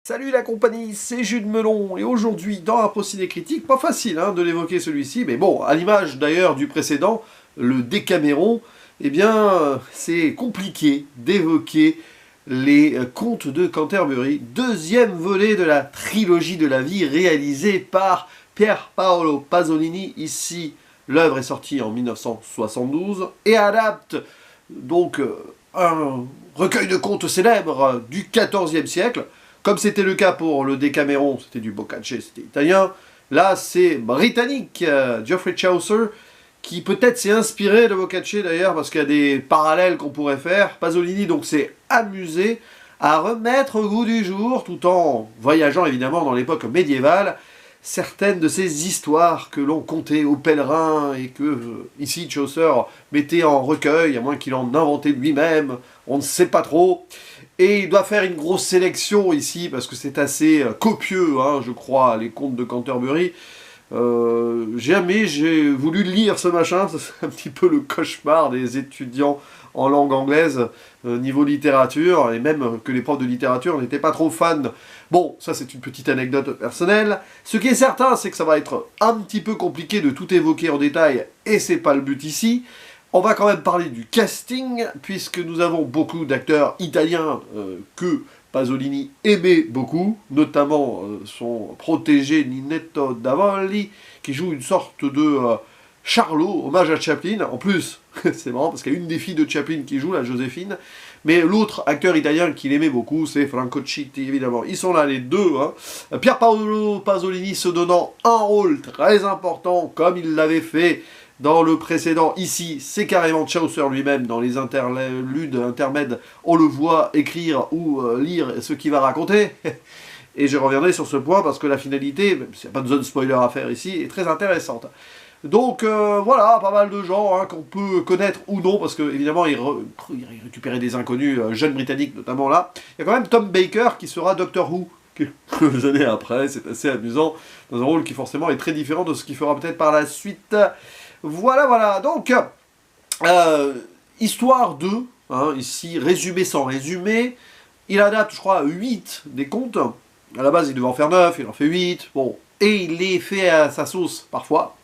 Salut la compagnie, c'est Jules Melon, et aujourd'hui, dans un procédé critique, pas facile de l'évoquer celui-ci, mais bon, à l'image d'ailleurs du précédent, le Décaméron, eh bien, c'est compliqué d'évoquer les contes de Canterbury, deuxième volet de la trilogie de la vie réalisée par Pier Paolo Pasolini. Ici, l'œuvre est sortie en 1972 et adapte donc un recueil de contes célèbres du XIVe siècle. Comme c'était le cas pour le Décaméron, c'était du Boccace, c'était italien. Là, c'est britannique, Geoffrey Chaucer, qui peut-être s'est inspiré de Boccace d'ailleurs, parce qu'il y a des parallèles qu'on pourrait faire. Pasolini donc s'est amusé à remettre au goût du jour, tout en voyageant évidemment dans l'époque médiévale, certaines de ces histoires que l'on contait aux pèlerins et que, ici, Chaucer mettait en recueil, à moins qu'il en inventait lui-même, on ne sait pas trop. Et il doit faire une grosse sélection ici, parce que c'est assez copieux, je crois, les contes de Canterbury. J'ai voulu lire ce machin, c'est un petit peu le cauchemar des étudiants en langue anglaise, niveau littérature, et même que les profs de littérature n'étaient pas trop fans. Bon, ça c'est une petite anecdote personnelle. Ce qui est certain, c'est que ça va être un petit peu compliqué de tout évoquer en détail, et c'est pas le but ici. On va quand même parler du casting, puisque nous avons beaucoup d'acteurs italiens que Pasolini aimait beaucoup, notamment son protégé Ninetto Davoli, qui joue une sorte de Charlot, hommage à Chaplin. En plus, c'est marrant parce qu'il y a une des filles de Chaplin qui joue, la Joséphine, mais l'autre acteur italien qu'il aimait beaucoup, c'est Franco Citti, évidemment. Ils sont là les deux. Pier Paolo Pasolini se donnant un rôle très important, comme il l'avait fait dans le précédent. Ici, c'est carrément Chaucer lui-même, dans les interludes, intermèdes, on le voit écrire ou lire ce qu'il va raconter. Et je reviendrai sur ce point parce que la finalité, même s'il n'y a pas de zone spoiler à faire ici, est très intéressante. Donc voilà, pas mal de gens qu'on peut connaître ou non, parce que évidemment il récupérait des inconnus, jeunes britanniques notamment là. Il y a quand même Tom Baker qui sera Doctor Who, quelques années après, c'est assez amusant, dans un rôle qui forcément est très différent de ce qu'il fera peut-être par la suite. Voilà, donc, histoire de, ici, résumé sans résumé, il adapte, je crois, 8 des contes. À la base, il devait en faire 9, il en fait 8, bon, et il les fait à sa sauce, parfois.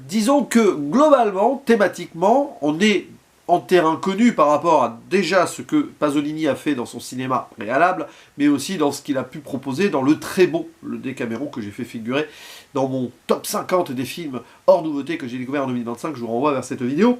Disons que, globalement, thématiquement, on est en terrain connu par rapport à déjà ce que Pasolini a fait dans son cinéma préalable, mais aussi dans ce qu'il a pu proposer dans le très bon, le Décaméron, que j'ai fait figurer dans mon top 50 des films hors nouveauté que j'ai découvert en 2025, je vous renvoie vers cette vidéo,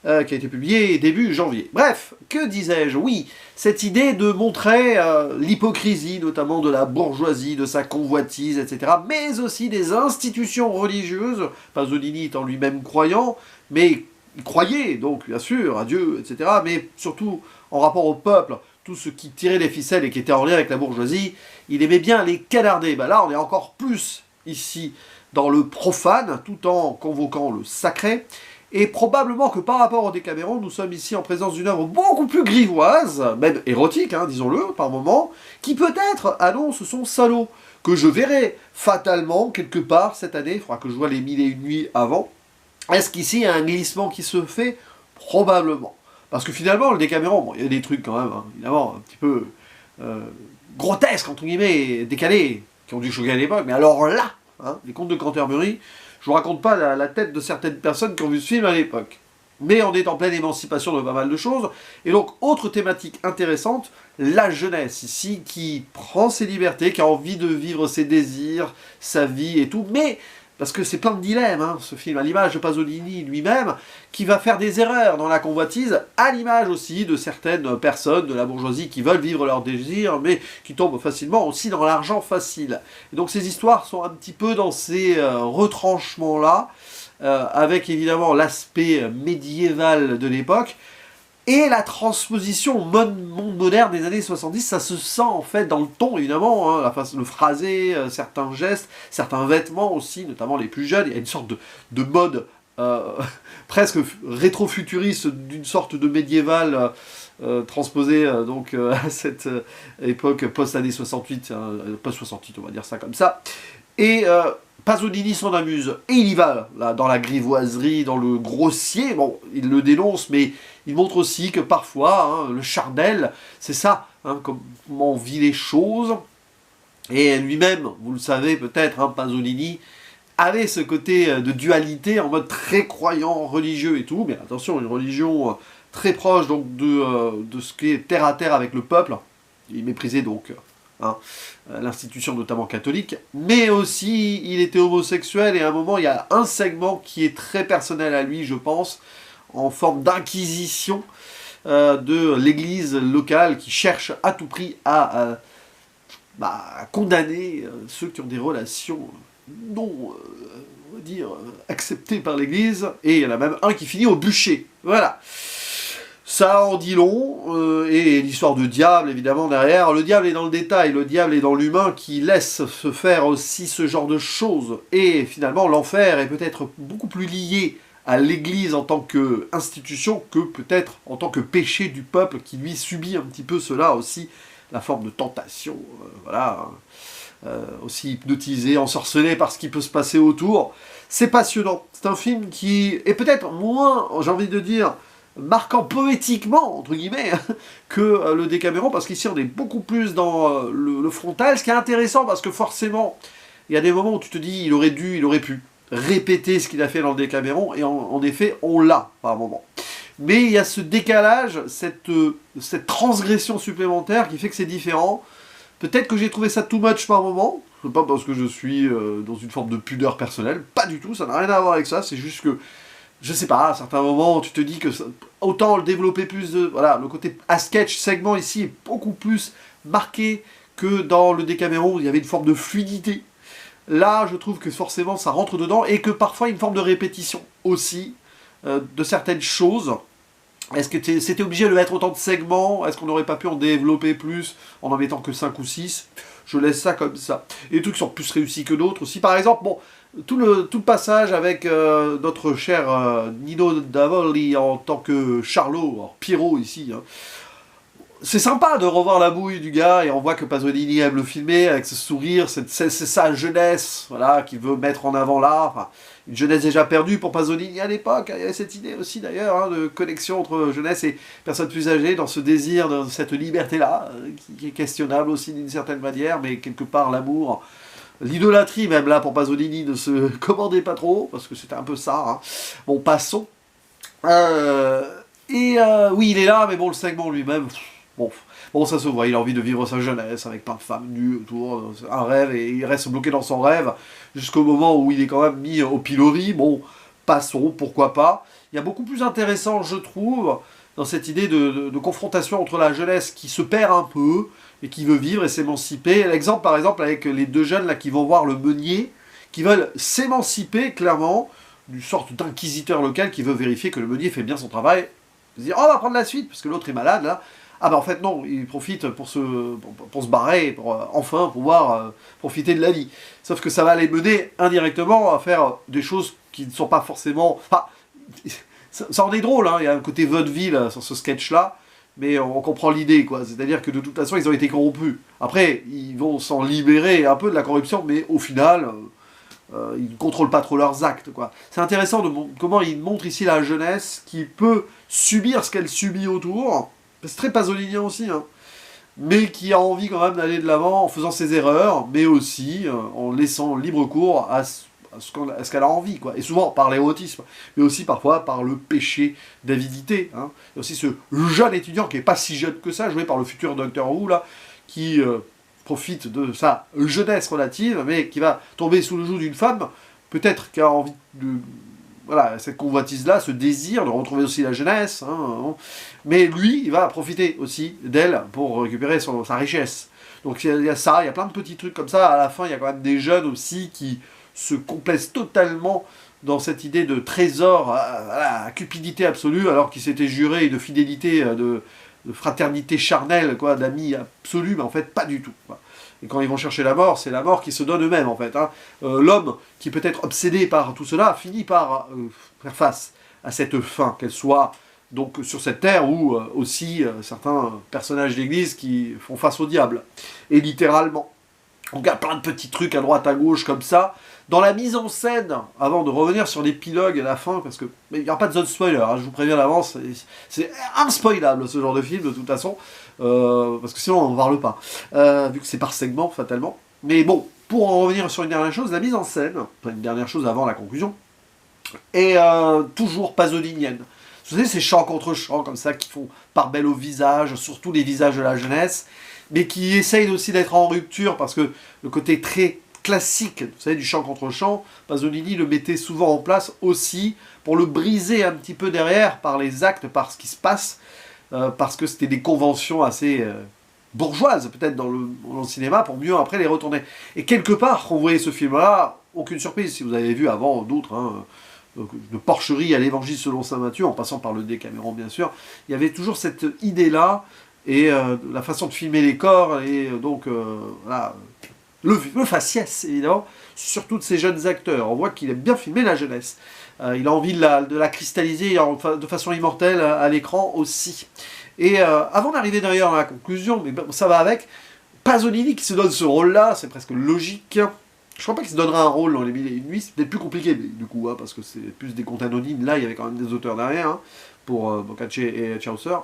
qui a été publiée début janvier. Bref, que disais-je? Oui, cette idée de montrer l'hypocrisie, notamment de la bourgeoisie, de sa convoitise, etc., mais aussi des institutions religieuses, Pasolini étant lui-même croyant, mais il croyait, donc, bien sûr, à Dieu, etc., mais surtout en rapport au peuple, tout ce qui tirait les ficelles et qui était en lien avec la bourgeoisie, il aimait bien les canarder. Là, on est encore plus ici dans le profane, tout en convoquant le sacré, et probablement que par rapport au Décaméron, nous sommes ici en présence d'une œuvre beaucoup plus grivoise, même érotique, disons-le, par moment, qui peut-être annonce son salaud, que je verrai fatalement quelque part cette année, il faudra que je vois les 1001 nuits avant. Est-ce qu'ici il y a un glissement qui se fait? Probablement. Parce que finalement, le Décaméron, bon, il y a des trucs quand même, évidemment, un petit peu grotesques, entre guillemets, décalés, qui ont dû choquer à l'époque, mais alors là, les contes de Canterbury, je vous raconte pas la tête de certaines personnes qui ont vu ce film à l'époque. Mais on est en pleine émancipation de pas mal de choses, et donc, autre thématique intéressante, la jeunesse, ici, qui prend ses libertés, qui a envie de vivre ses désirs, sa vie et tout, mais parce que c'est plein de dilemmes, ce film, à l'image de Pasolini lui-même, qui va faire des erreurs dans la convoitise, à l'image aussi de certaines personnes de la bourgeoisie qui veulent vivre leurs désirs, mais qui tombent facilement aussi dans l'argent facile. Et donc ces histoires sont un petit peu dans ces retranchements-là, avec évidemment l'aspect médiéval de l'époque, et la transposition monde moderne des années 70, ça se sent en fait dans le ton, évidemment, le phrasé, certains gestes, certains vêtements aussi, notamment les plus jeunes. Il y a une sorte de mode presque rétro-futuriste, d'une sorte de médiéval transposé à cette époque post-année 68, post-68, on va dire ça comme ça. Et Pasolini s'en amuse. Et il y va, là, dans la grivoiserie, dans le grossier. Bon, il le dénonce, mais il montre aussi que parfois, hein, le charnel, c'est ça, hein, comment on vit les choses. Et lui-même, vous le savez peut-être, hein, Pasolini, avait ce côté de dualité en mode très croyant, religieux et tout, mais attention, une religion très proche donc de ce qui est terre à terre avec le peuple. Il méprisait donc hein, l'institution notamment catholique, mais aussi il était homosexuel et à un moment il y a un segment qui est très personnel à lui, je pense, en forme d'inquisition de l'église locale qui cherche à tout prix à condamner ceux qui ont des relations non, on va dire, acceptées par l'église, et il y en a même un qui finit au bûcher. Voilà. Ça en dit long, et l'histoire de diable, évidemment, derrière. Le diable est dans le détail, le diable est dans l'humain qui laisse se faire aussi ce genre de choses. Et finalement, l'enfer est peut-être beaucoup plus lié à l'Église en tant qu'institution que peut-être en tant que péché du peuple qui, lui, subit un petit peu cela aussi, la forme de tentation, voilà, aussi hypnotisé, ensorcelé par ce qui peut se passer autour. C'est passionnant. C'est un film qui est peut-être moins, j'ai envie de dire, marquant poétiquement, entre guillemets, que le Décaméron, parce qu'ici on est beaucoup plus dans le frontal, ce qui est intéressant, parce que forcément, il y a des moments où tu te dis, il aurait pu répéter ce qu'il a fait dans le Décaméron, et en effet, on l'a par moment. Mais il y a ce décalage, cette transgression supplémentaire qui fait que c'est différent. Peut-être que j'ai trouvé ça too much par moment, c'est pas parce que je suis dans une forme de pudeur personnelle, pas du tout, ça n'a rien à voir avec ça, c'est juste que je sais pas, à certains moments, tu te dis que autant le développer plus de... Voilà, le côté à sketch, segment ici est beaucoup plus marqué que dans le Décaméron, où il y avait une forme de fluidité. Là, je trouve que forcément, ça rentre dedans, et que parfois, il y a une forme de répétition aussi de certaines choses. Est-ce que c'était obligé de mettre autant de segments? Est-ce qu'on n'aurait pas pu en développer plus en mettant que 5 ou 6? Je laisse ça comme ça. Et des trucs sont plus réussis que d'autres aussi. Par exemple, bon, tout le passage avec notre cher Nino Davoli en tant que Charlot, alors Pierrot ici, hein. C'est sympa de revoir la bouille du gars, et on voit que Pasolini aime le filmer, avec ce sourire, c'est sa jeunesse, voilà, qu'il veut mettre en avant là, enfin, une jeunesse déjà perdue pour Pasolini à l'époque, il y avait cette idée aussi d'ailleurs, hein, de connexion entre jeunesse et personnes plus âgées, dans ce désir, dans cette liberté-là, qui est questionnable aussi d'une certaine manière, mais quelque part l'amour, l'idolâtrie même là pour Pasolini ne se commandait pas trop, parce que c'était un peu ça, hein. Bon, passons. Oui, il est là, mais bon, le segment lui-même... Bon, ça se voit, il a envie de vivre sa jeunesse avec plein de femmes nues autour, un rêve, et il reste bloqué dans son rêve jusqu'au moment où il est quand même mis au pilori. Bon, passons, pourquoi pas. Il y a beaucoup plus intéressant, je trouve, dans cette idée de confrontation entre la jeunesse qui se perd un peu et qui veut vivre et s'émanciper. L'exemple, par exemple, avec les deux jeunes là qui vont voir le meunier, qui veulent s'émanciper clairement d'une sorte d'inquisiteur local qui veut vérifier que le meunier fait bien son travail. Se dire, oh, on va prendre la suite, parce que l'autre est malade là. Ah bah en fait non, il profite pour se barrer, pour enfin pouvoir profiter de la vie. Sauf que ça va les mener indirectement à faire des choses qui ne sont pas forcément... Enfin, ça en est drôle, hein, il y a un côté vaudeville sur ce sketch-là, mais on comprend l'idée, quoi. C'est-à-dire que de toute façon, ils ont été corrompus. Après, ils vont s'en libérer un peu de la corruption, mais au final, ils ne contrôlent pas trop leurs actes, quoi. C'est intéressant comment ils montrent ici la jeunesse qui peut subir ce qu'elle subit autour. C'est très pasolinien aussi, hein, mais qui a envie quand même d'aller de l'avant en faisant ses erreurs, mais aussi en laissant libre cours à ce qu'elle a envie, quoi. Et souvent par l'érotisme, mais aussi parfois par le péché d'avidité, hein. Il y a aussi ce jeune étudiant qui n'est pas si jeune que ça, joué par le futur Doctor Who, là, qui profite de sa jeunesse relative, mais qui va tomber sous le joug d'une femme, peut-être qui a envie de... Voilà, cette convoitise-là, ce désir de retrouver aussi la jeunesse, hein, mais lui, il va profiter aussi d'elle pour récupérer sa richesse. Donc il y a ça, il y a plein de petits trucs comme ça. À la fin, il y a quand même des jeunes aussi qui se complaisent totalement dans cette idée de trésor, à cupidité absolue, alors qu'ils s'étaient jurés de fidélité, de fraternité charnelle, quoi, d'amis absolus, mais en fait pas du tout, quoi. Et quand ils vont chercher la mort, c'est la mort qui se donne eux-mêmes, en fait, hein. L'homme, qui peut être obsédé par tout cela, finit par faire face à cette fin, qu'elle soit donc sur cette terre, ou aussi certains personnages d'église qui font face au diable, et littéralement. Donc il y a plein de petits trucs à droite à gauche comme ça. Dans la mise en scène, avant de revenir sur l'épilogue à la fin, parce que il n'y aura pas de zone spoiler, hein, je vous préviens à l'avance, c'est inspoilable ce genre de film de toute façon, parce que sinon on n'en parle pas, vu que c'est par segment fatalement. Mais bon, pour en revenir sur une dernière chose, la mise en scène, enfin une dernière chose avant la conclusion, est toujours pasolinienne. Vous savez, ces chants contre chants comme ça qui font part belle au visage, surtout les visages de la jeunesse, mais qui essayent aussi d'être en rupture parce que le côté très classique, vous savez, du chant contre chant, Pasolini le mettait souvent en place aussi pour le briser un petit peu derrière par les actes, par ce qui se passe, parce que c'était des conventions assez bourgeoises peut-être dans le cinéma pour mieux après les retourner. Et quelque part, quand vous voyez ce film-là, aucune surprise si vous avez vu avant d'autres, hein, de Porcherie à l'Évangile selon saint Matthieu, en passant par le Décaméron bien sûr, il y avait toujours cette idée-là, et la façon de filmer les corps, et donc voilà, le faciès évidemment, sur tous ces jeunes acteurs. On voit qu'il aime bien filmer la jeunesse. Il a envie de la cristalliser de façon immortelle à l'écran aussi. Et avant d'arriver d'ailleurs à la conclusion, mais ça va avec, Pasolini qui se donne ce rôle-là, c'est presque logique. Je crois pas qu'il se donnera un rôle dans Les Mille et une Nuits, c'est peut-être plus compliqué du coup, hein, parce que c'est plus des contes anonymes. Là, il y avait quand même des auteurs derrière, hein, pour Boccace et Chaucer.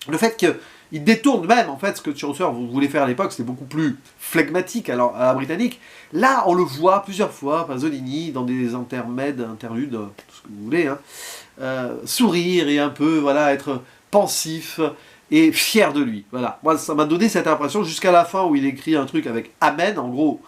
Le fait qu'il détourne même, en fait, ce que Chaucer voulait faire à l'époque, c'était beaucoup plus flegmatique à la britannique. Là, on le voit plusieurs fois, Pasolini, dans des interludes, tout ce que vous voulez, hein, sourire et un peu, voilà, être pensif et fier de lui. Voilà. Moi, ça m'a donné cette impression jusqu'à la fin où il écrit un truc avec Amen, en gros.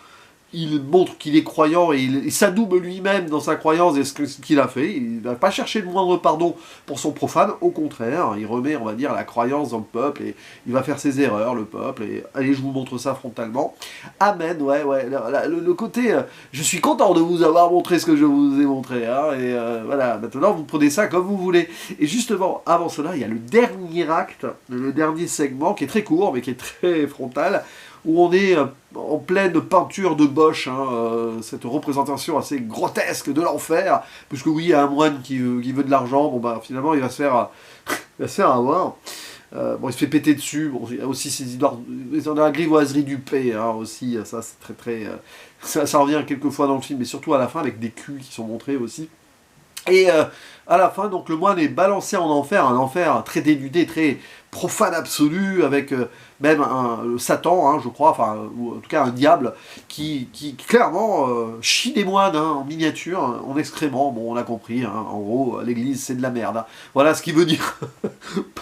Il montre qu'il est croyant et il s'adoube lui-même dans sa croyance et ce qu'il a fait. Il ne va pas chercher le moindre pardon pour son profane, au contraire, il remet, on va dire, la croyance dans le peuple et il va faire ses erreurs, le peuple, et allez, je vous montre ça frontalement. Amen, ouais, le côté, je suis content de vous avoir montré ce que je vous ai montré, hein, et voilà, maintenant vous prenez ça comme vous voulez. Et justement, avant cela, il y a le dernier acte, le dernier segment, qui est très court, mais qui est très frontal, où on est en pleine peinture de Bosch, hein, cette représentation assez grotesque de l'enfer, puisque oui, il y a un moine qui veut de l'argent, bon bah finalement il va se faire avoir. Bon, il se fait péter dessus, bon, il y a aussi ces histoires, la grivoiserie du paix, hein, aussi, ça c'est très... ça revient quelques fois dans le film, mais surtout à la fin, avec des culs qui sont montrés aussi. Et à la fin, donc le moine est balancé en enfer, un enfer très dénudé, très profane absolu, avec même un Satan, hein, je crois, enfin, ou en tout cas un diable, qui clairement chie des moines, hein, en miniature, en excrément. Bon, on a compris, hein, en gros, l'église c'est de la merde. Hein. Voilà ce qu'il veut dire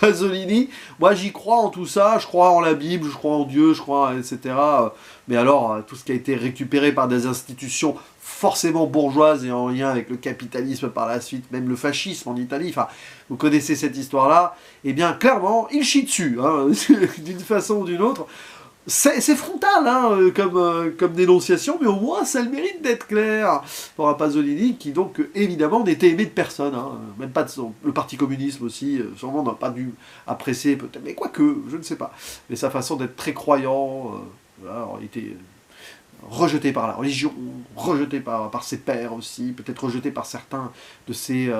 Pasolini. Moi j'y crois en tout ça, je crois en la Bible, je crois en Dieu, je crois, etc. Mais alors, tout ce qui a été récupéré par des institutions forcément bourgeoise et en lien avec le capitalisme par la suite, même le fascisme en Italie, enfin, vous connaissez cette histoire-là, eh bien, clairement, il chie dessus, hein, d'une façon ou d'une autre. C'est frontal, hein, comme dénonciation, mais au moins, ça a le mérite d'être clair pour un Pasolini qui, donc, évidemment, n'était aimé de personne, hein, même pas de le Parti communiste aussi, sûrement n'a pas dû apprécier, peut-être, mais quoique, je ne sais pas, mais sa façon d'être très croyant, voilà, il était... rejeté par la religion, rejeté par ses pairs aussi, peut-être rejeté par certains de ses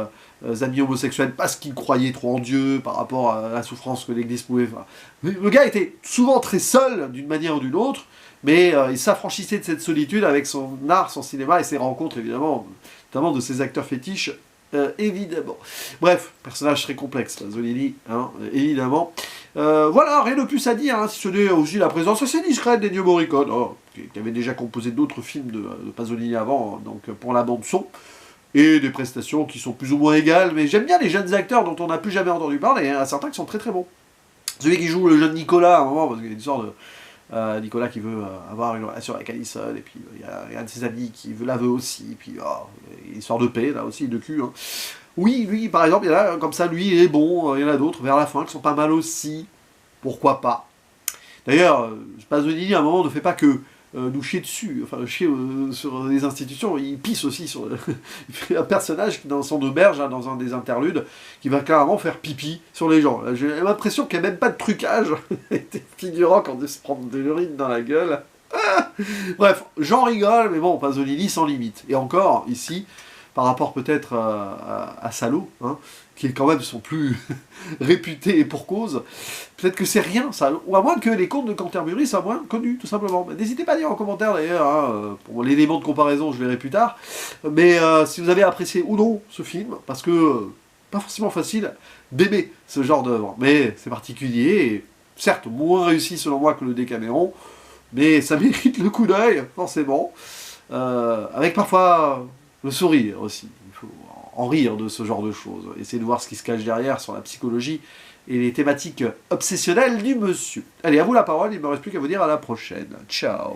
amis homosexuels parce qu'il croyait trop en Dieu par rapport à la souffrance que l'Église pouvait faire. Le gars était souvent très seul d'une manière ou d'une autre, mais il s'affranchissait de cette solitude avec son art, son cinéma et ses rencontres évidemment, notamment de ses acteurs fétiches. Évidemment. Bref, personnage très complexe, Pasolini, hein, évidemment. Voilà, rien de plus à dire, hein, si ce n'est aussi la présence assez discrète d'Ennio Morricone, qui avait déjà composé d'autres films de Pasolini avant, hein, donc pour la bande-son, et des prestations qui sont plus ou moins égales, mais j'aime bien les jeunes acteurs dont on n'a plus jamais entendu parler, hein, certains qui sont très très bons. Celui qui joue le jeune Nicolas, à un moment, parce qu'il y a une sorte de... Nicolas qui veut avoir une relation avec Alison, et puis il y a un de ses amis qui la veut aussi, et puis histoire de paix, là aussi, de cul. Hein. Oui, lui, par exemple, il y en a comme ça, lui, il est bon, il y en a d'autres vers la fin qui sont pas mal aussi, pourquoi pas. D'ailleurs, Pasolini, à un moment, ne fait pas que nous chier dessus, enfin chier sur les institutions, il pisse aussi sur... il fait un personnage dans son auberge, hein, dans un des interludes, qui va clairement faire pipi sur les gens. J'ai l'impression qu'il n'y a même pas de trucage, figurant quand il se prend de l'urine dans la gueule. Bref, j'en rigole, mais bon, Pasolini sans limite. Et encore, ici, par rapport peut-être à Salo, hein, qui quand même sont plus réputés et pour cause. Peut-être que c'est rien, ça, ou à moins que les contes de Canterbury soient moins connus, tout simplement. N'hésitez pas à dire en commentaire d'ailleurs, hein, pour l'élément de comparaison, je verrai plus tard. Mais si vous avez apprécié ou non ce film, parce que pas forcément facile d'aimer ce genre d'œuvre, mais c'est particulier, et certes moins réussi selon moi que le Décaméron, mais ça mérite le coup d'œil, forcément, avec parfois le sourire aussi. Il faut en rire de ce genre de choses, essayer de voir ce qui se cache derrière sur la psychologie et les thématiques obsessionnelles du monsieur. Allez, à vous la parole, il ne me reste plus qu'à vous dire à la prochaine. Ciao.